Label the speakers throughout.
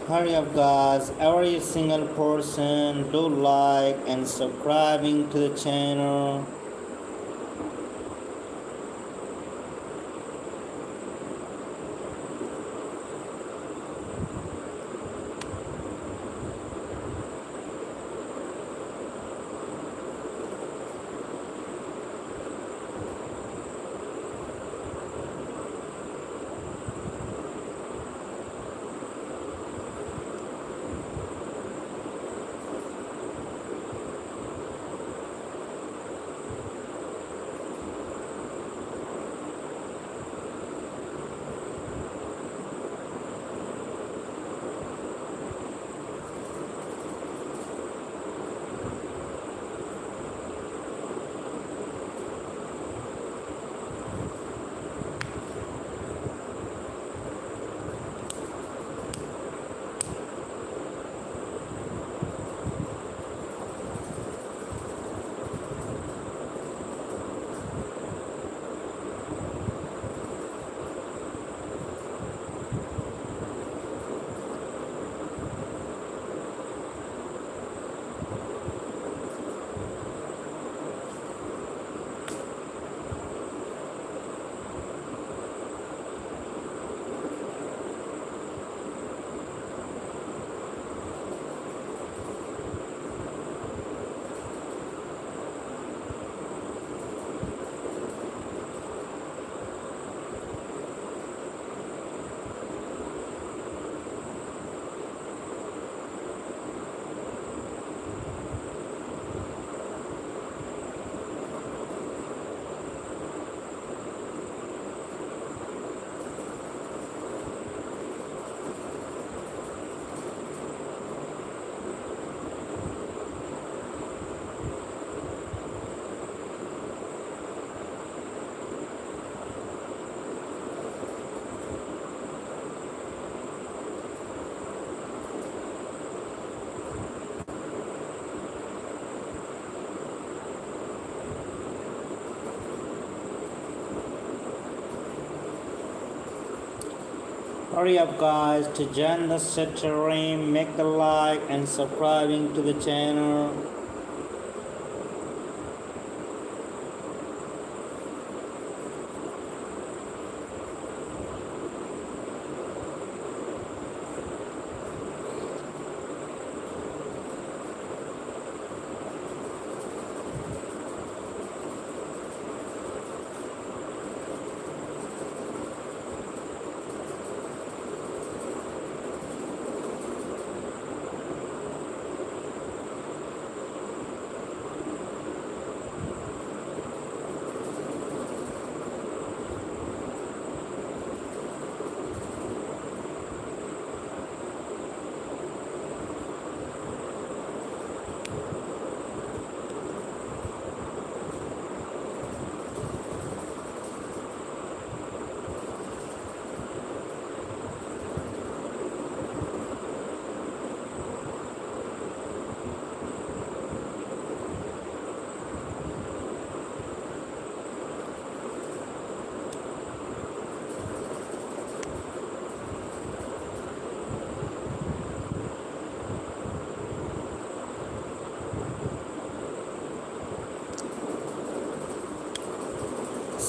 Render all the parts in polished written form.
Speaker 1: Hurry up guys, every single person do like and subscribing to the channel. Hurry up guys to join the stream, make the like and subscribing to the channel.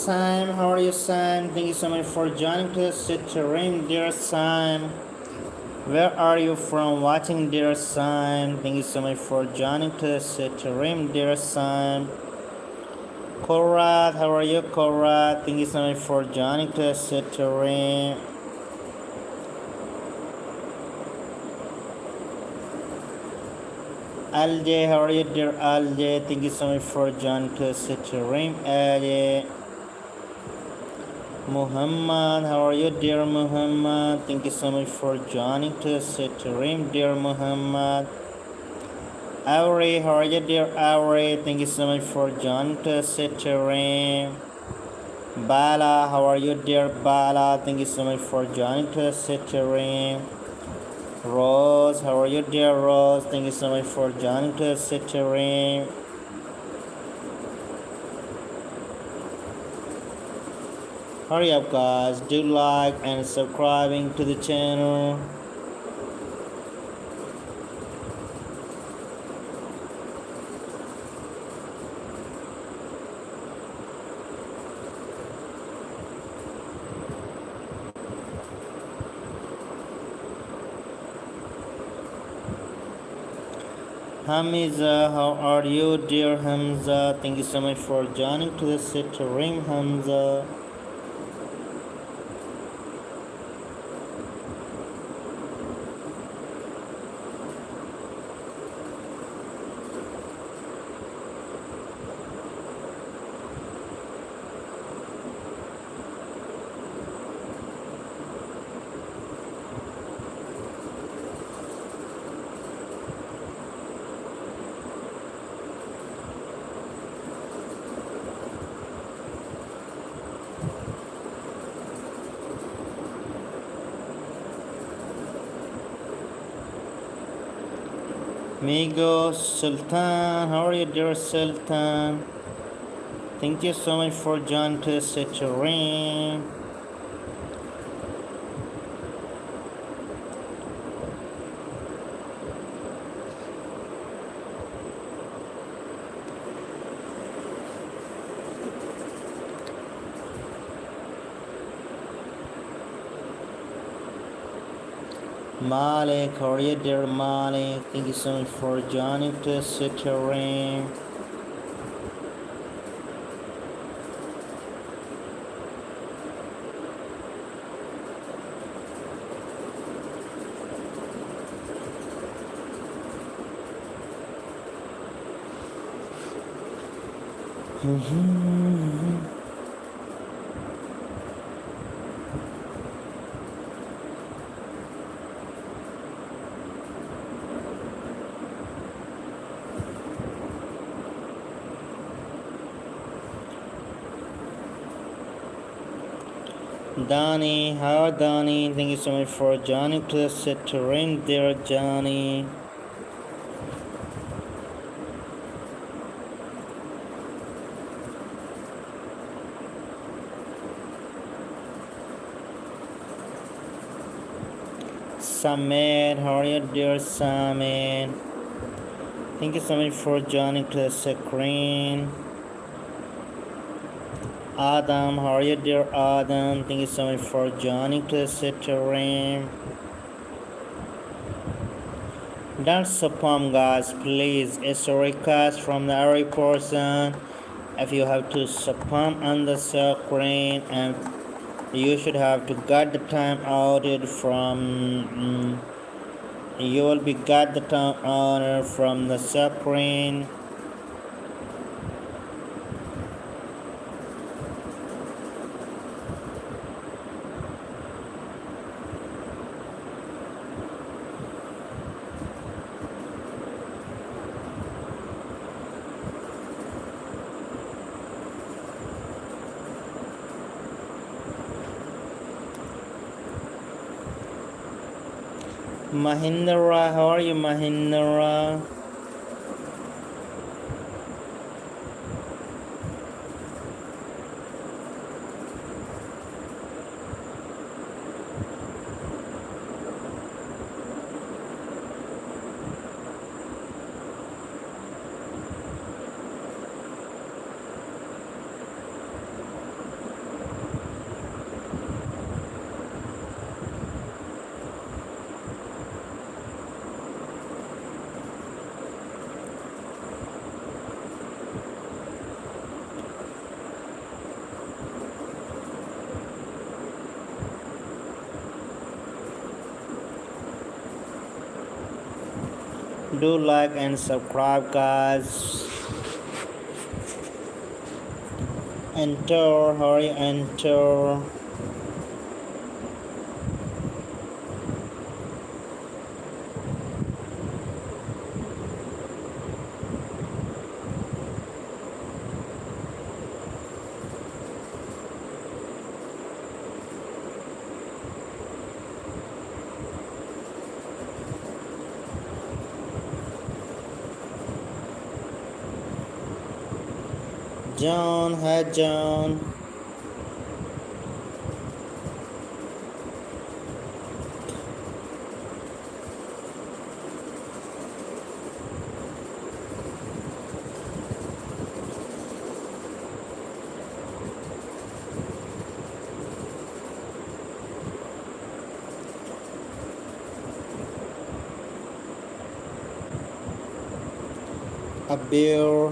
Speaker 1: Sam, how are you, Sam? Thank you so much for joining to the stream, dear Sam. Where are you from watching, dear Sam? Thank you so much for joining to the stream, dear Sam. Korat, how are you, Korat? Thank you so much for joining to the stream. Alj, how are you, dear Alj? Thank you so much for joining to the stream, Alj. Muhammad, how are you, dear Muhammad? Thank you so much for joining to the stream, dear Muhammad. Auri, how are you, dear Auri? Thank you so much for joining to the stream. Bala, how are you, dear Bala? Thank you so much for joining to the stream. Rose, how are you, dear Rose? Thank you so much for joining to the stream. Hurry up guys, do like and subscribing to the channel. Hamza, how are you, dear Hamza? Thank you so much for joining to the stream, Hamza. Migo Sultan, how are you, dear Sultan? Thank you so much for joining to the stream. Malik, how are you, dear Malik? Thank you so much for joining to the stream. Donnie, how Donnie? Thank you so much for joining to the stream, dear Johnny. Samir, how are you, dear Samir? Thank you so much for joining to the screen. Adam, how are you, dear Adam? Thank you so much for joining to the stream. Don't spam, guys, please. It's a request from the every person. If you have to spam on the screen, and you should have to get the time outed from. You will be got the time outed from the screen. Mahindra, how are you, Mahindra? Do like and subscribe, guys. Enter, hurry, enter. John, hi John. a beer,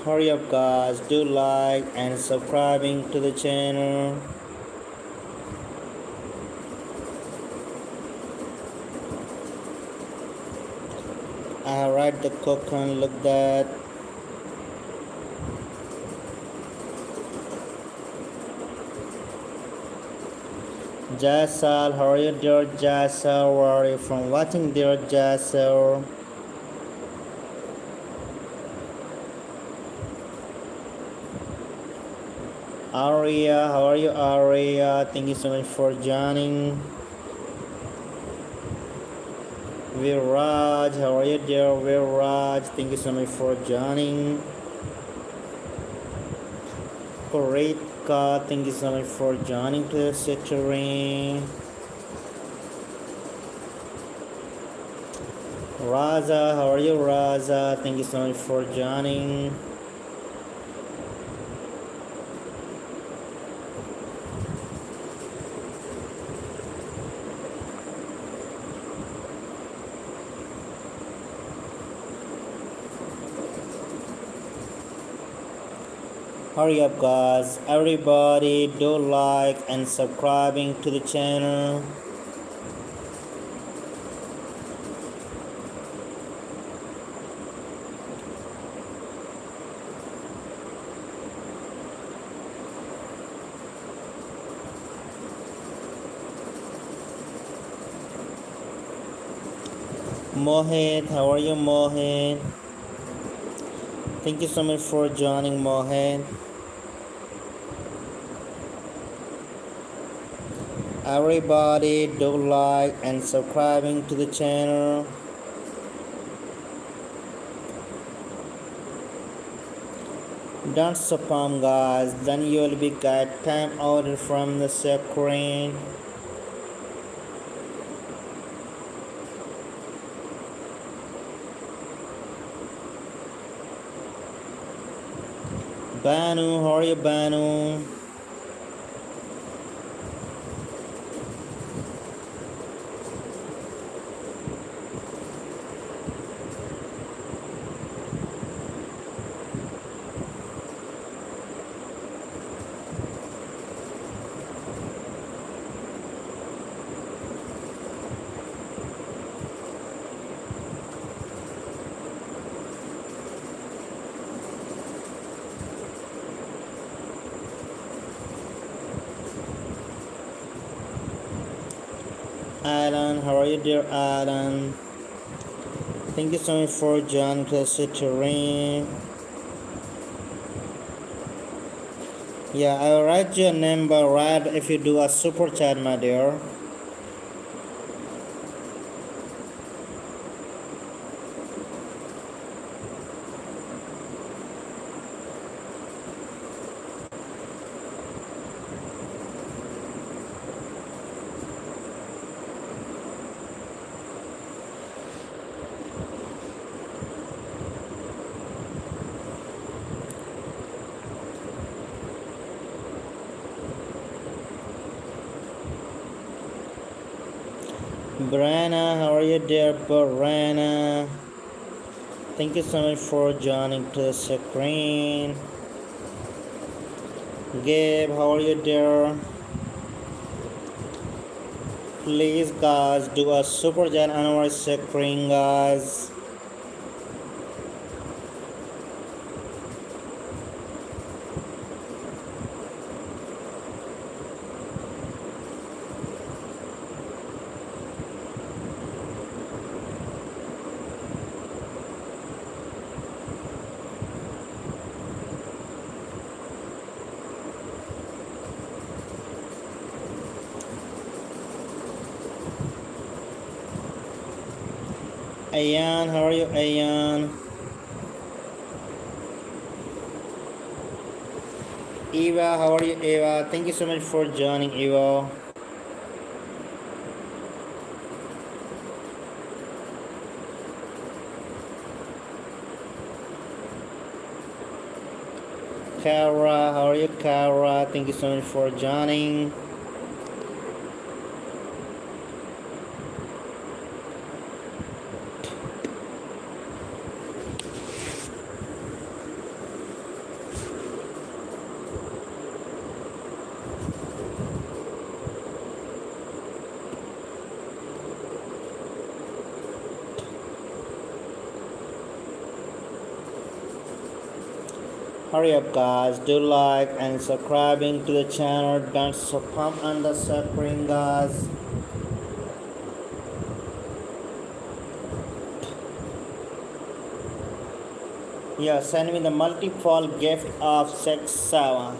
Speaker 1: hurry up guys, do like and subscribing to the channel. Alright, the coconut, look that. Jaisal, how are you dear Jaisal? Where are you from watching dear Jaisal? Aria, how are you Aria? Thank you so much for joining. Viraj, how are you dear Viraj? Thank you so much for joining. Koretka, thank you so much for joining to the Citrine. Raza, how are you Raza? Thank you so much for joining. Hurry up guys, everybody do like and subscribing to the channel. Mohit, how are you Mohit? Thank you so much for joining Mohit. Everybody do like and subscribing to the channel. Don't spam guys, then you will be get time order from the screen. Banu, how are you Banu? Alan, how are you dear Alan? Thank you so much for joining the Citrine. Yeah, I'll write your number right if you do a super chat my dear. Brana, how are you dear Brana? Thank you so much for joining to the screen. Gabe, how are you dear? Please guys do a super chat on our screen guys. Ayan, how are you, Ayan? Eva, how are you, Eva? Thank you so much for joining, Eva. Kara, how are you, Kara? Thank you so much for joining. Hurry up, guys, do like and subscribing to the channel. Don't pump on the screen, guys. Yeah, send me the multiple gift of 6-7.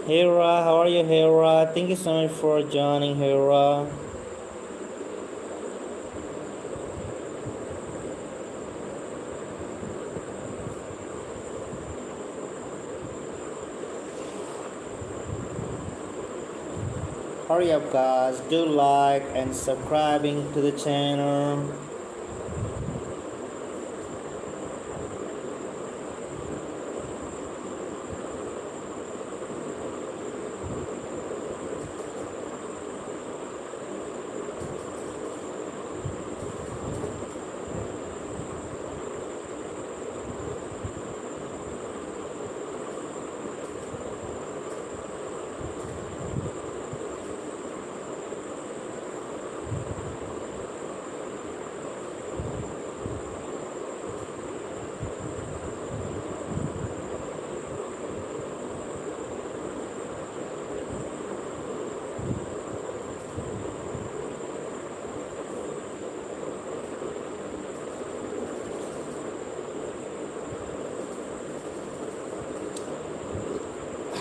Speaker 1: Hera, how are you, Hera? Thank you so much for joining, Hera. Hurry up, guys, do like and subscribing to the channel.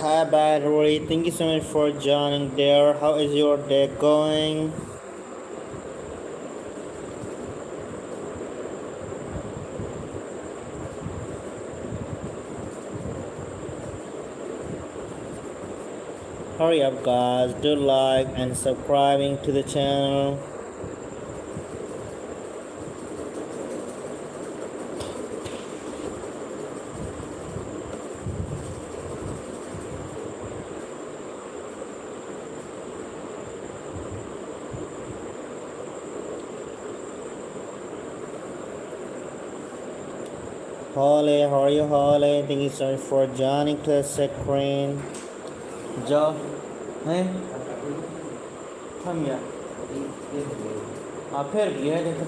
Speaker 1: Hi, Battery. Thank you so much for joining there. How is your day going? Hurry up, guys, do like and subscribing to the channel. Holly, how are you, Holly? Thank you so much for joining to the screen. Joe, hey, come here. फिर भी है देखो.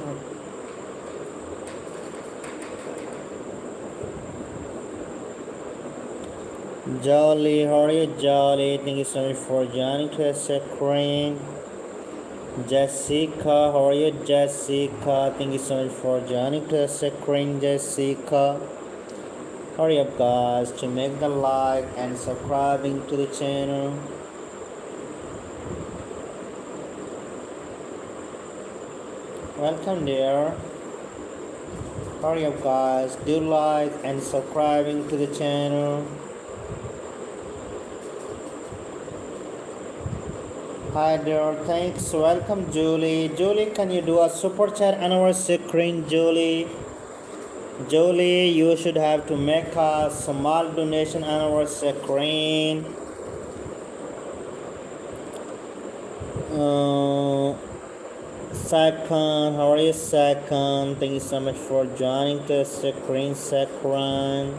Speaker 1: Jolly, how are you, Jolly? Thank you so much for joining to the screen. Jessica, how are you, Jessica? Thank you so much for joining to the screen, Jessica. Hurry up, guys, to make the like and subscribing to the channel. Welcome there. Hurry up, guys, do like and subscribing to the channel. Hi there, thanks. Welcome, Julie. Julie, can you do a super chat on our screen, Julie? Julie, you should have to make a small donation on our screen. Second, how are you, Second? Thank you so much for joining the screen, Second.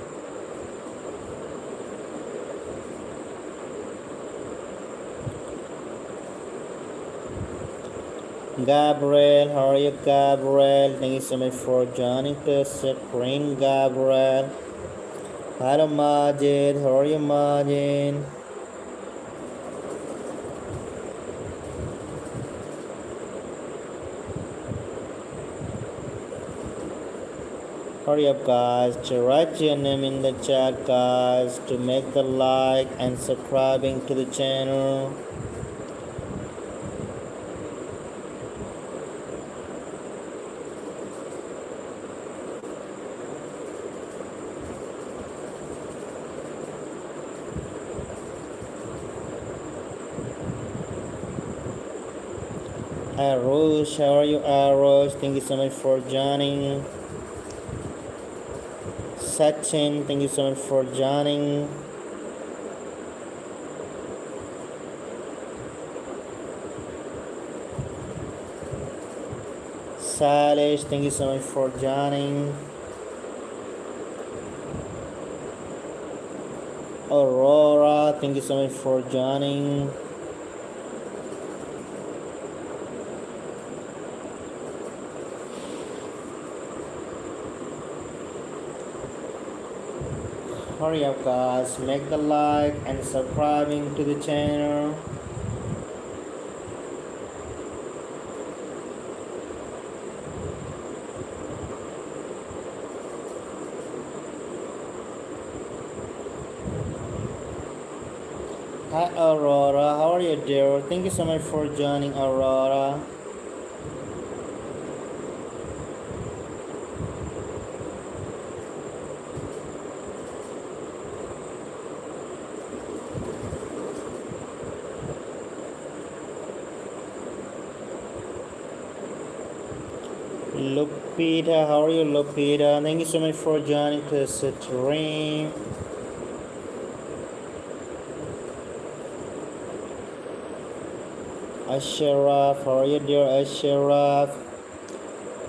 Speaker 1: Gabriel, how are you, Gabriel? Thank you so much for joining the screen, Gabriel. Hello, Majid. How are you, Majid? Hurry up, guys, to write your name in the chat, guys, to make the like and subscribing to the channel. Arush, how are you, Arush? Thank you so much for joining. Sachin, thank you so much for joining. Salish, thank you so much for joining. Aurora, thank you so much for joining. Hurry up, guys, make the like and subscribing to the channel. Hi, Aurora, how are you, dear? Thank you so much for joining, Aurora. Lupita, how are you, Lupita? Thank you so much for joining the stream. Ashraf, how are you, dear Ashraf?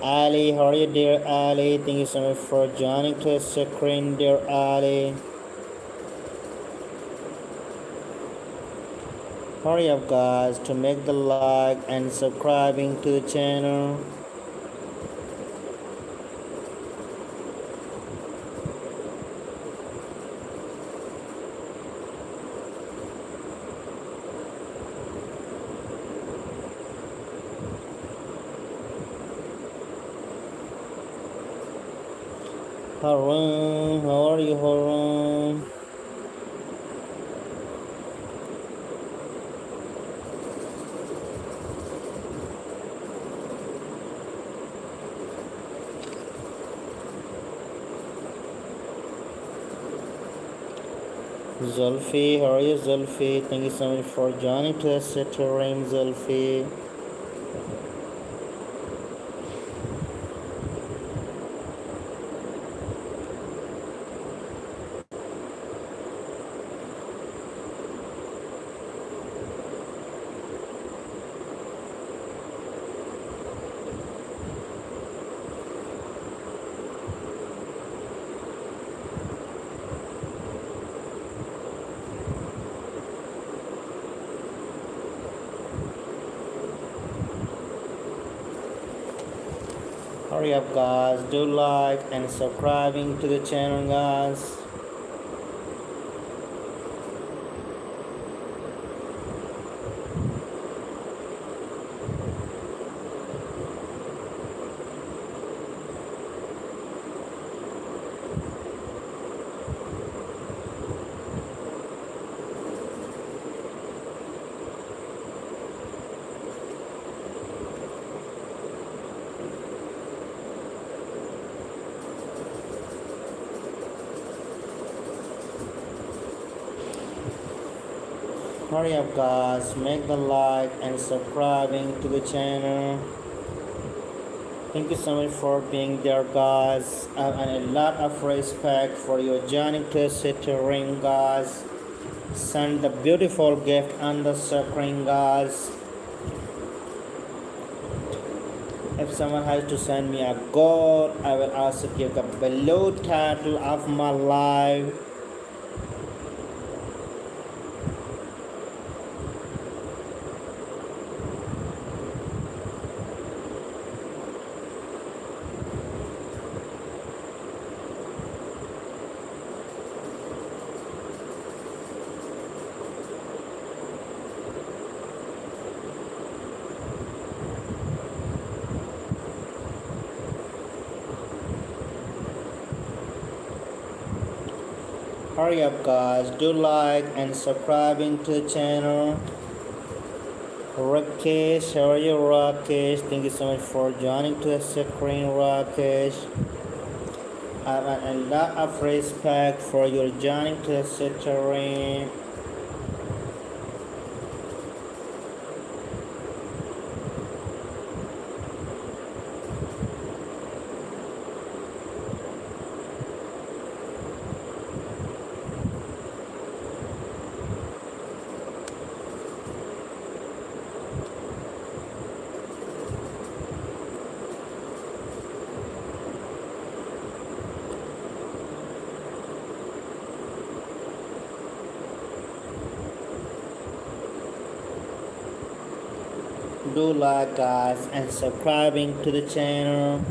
Speaker 1: Ali, how are you, dear Ali? Thank you so much for joining the screen, dear Ali. Hurry up, guys, to make the like and subscribing to the channel. Harun, how are you, Harun? Zulfi, how are you, Zulfi? Thank you so much for joining to the stream, Zulfi. Hurry up, guys, do like and subscribing to the channel, guys. Hurry up, guys, make the like and subscribing to the channel. Thank you so much for being there, guys. And a lot of respect for your joining to the ring, guys. Send the beautiful gift on the screen, guys. If someone has to send me a gold, I will also give the below title of my live. Hurry up guys, do like and subscribing to the channel. Rakesh, how are you Rakesh? Thank you so much for joining to the screen Rakesh. I have a lot of respect for your joining to the stream. Do like guys and subscribing to the channel.